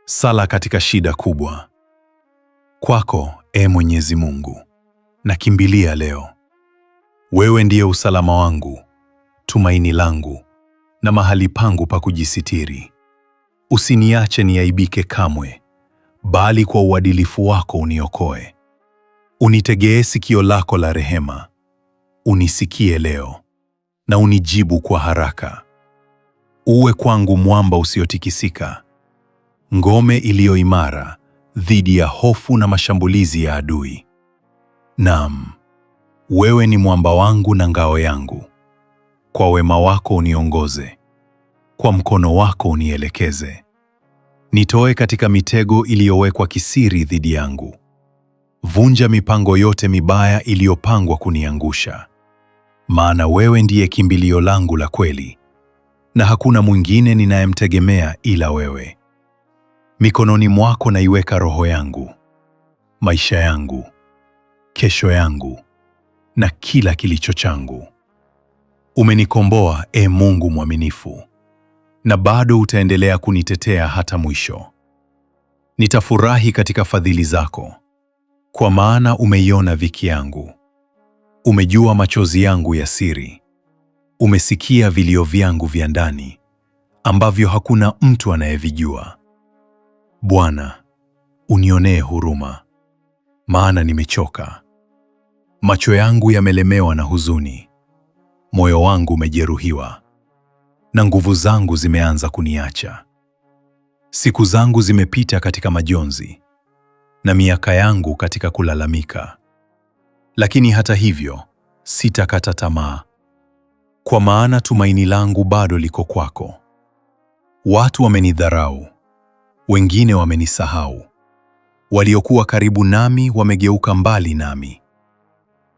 Sala katika shida kubwa. Kwako, Mwenyezi Mungu, nakimbilia leo. Wewe ndiye usalama wangu, tumaini langu na mahali pangu pa kujisitiri. Usiniache niaibike kamwe, bali kwa uadilifu wako uniokoe. Unitegee sikio lako la rehema, unisikie leo na unijibu kwa haraka. Uwe kwangu mwamba usiotikisika, ngome iliyo imara dhidi ya hofu na mashambulizi ya adui. Naam, wewe ni mwamba wangu na ngao yangu. Kwa wema wako uniongoze, kwa mkono wako unielekeze. Nitoe katika mitego iliyowekwa kisiri dhidi yangu. Vunja mipango yote mibaya iliyopangwa kuniangusha. Maana wewe ndiye kimbilio langu la kweli, na hakuna mwingine ninayemtegemea ila wewe. Mikononi mwako naiweka roho yangu, maisha yangu, kesho yangu na kila kilicho changu. Umenikomboa, Mungu mwaminifu, na bado utaendelea kunitetea hata mwisho. Nitafurahi katika fadhili zako, kwa maana umeiona dhiki yangu. Umejua machozi yangu ya siri. Umesikia vilio vyangu vya ndani, ambavyo hakuna mtu anayevijua. Bwana, unionee huruma, maana nimechoka. Macho yangu yamelemewa na huzuni. Moyo wangu umejeruhiwa, na nguvu zangu zimeanza kuniacha. Siku zangu zimepita katika majonzi, na miaka yangu katika kulalamika. Lakini hata hivyo, sitakata tamaa, kwa maana tumaini langu bado liko kwako. Watu wamenidharau, wengine wamenisahau. Waliokuwa karibu nami wamegeuka mbali nami.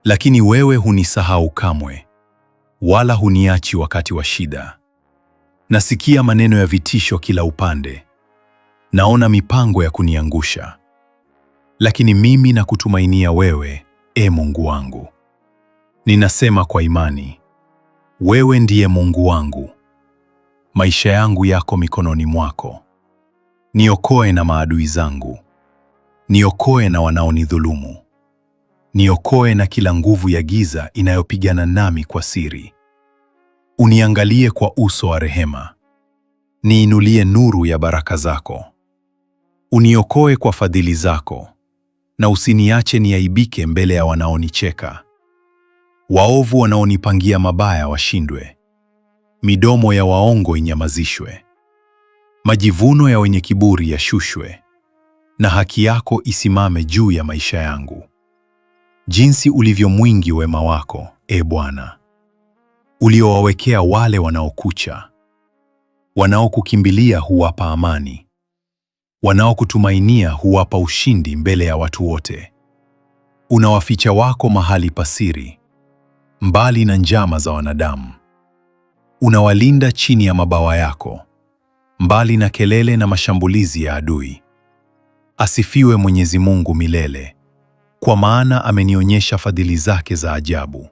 Lakini wewe hunisahau kamwe, wala huniachi wakati wa shida. Nasikia maneno ya vitisho kila upande. Naona mipango ya kuniangusha. Lakini mimi nakutumainia wewe, Mungu wangu. Ninasema kwa imani, wewe ndiye Mungu wangu. Maisha yangu yako mikononi mwako. Niokoe na maadui zangu. Niokoe na wanaonidhulumu. Niokoe na kila nguvu ya giza inayopigana nami kwa siri. Uniangalie kwa uso wa rehema. Niinulie nuru ya baraka zako. Uniokoe kwa fadhili zako, na usiniache niaibike mbele ya wanaonicheka. Waovu wanaonipangia mabaya washindwe. Midomo ya waongo inyamazishwe. Majivuno ya wenye kiburi yashushwe, na haki yako isimame juu ya maisha yangu. Jinsi ulivyo mwingi wema wako, Bwana, uliowawekea wale wanaokucha. Wanaokukimbilia huwapa amani. Wanaokutumainia huwapa ushindi mbele ya watu wote. Unawaficha wako mahali pasiri, mbali na njama za wanadamu. Unawalinda chini ya mabawa yako, mbali na kelele na mashambulizi ya adui. Asifiwe Mwenyezi Mungu milele, kwa maana amenionyesha fadhili zake za ajabu.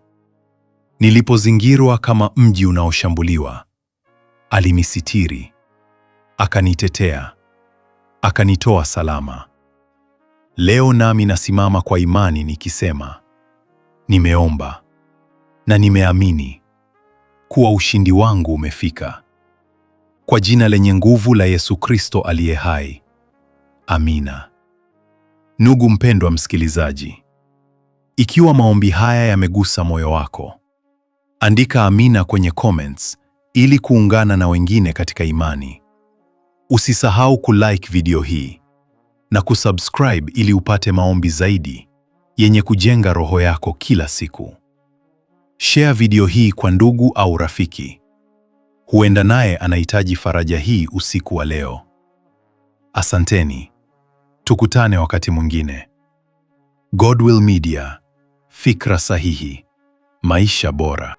Nilipozingirwa kama mji unaoshambuliwa, alinisitiri, akanitetea, akanitoa salama. Leo nami nasimama kwa imani nikisema, nimeomba na nimeamini kuwa ushindi wangu umefika. Kwa jina lenye nguvu la Yesu Kristo aliye hai. Amina. Ndugu mpendwa msikilizaji, ikiwa maombi haya yamegusa moyo wako, andika amina kwenye comments ili kuungana na wengine katika imani. Usisahau kulike video hii na kusubscribe ili upate maombi zaidi yenye kujenga roho yako kila siku. Share video hii kwa ndugu au rafiki. Huenda naye anahitaji faraja hii usiku wa leo. Asanteni. Tukutane wakati mwingine. Godwill Media, fikra sahihi, maisha bora.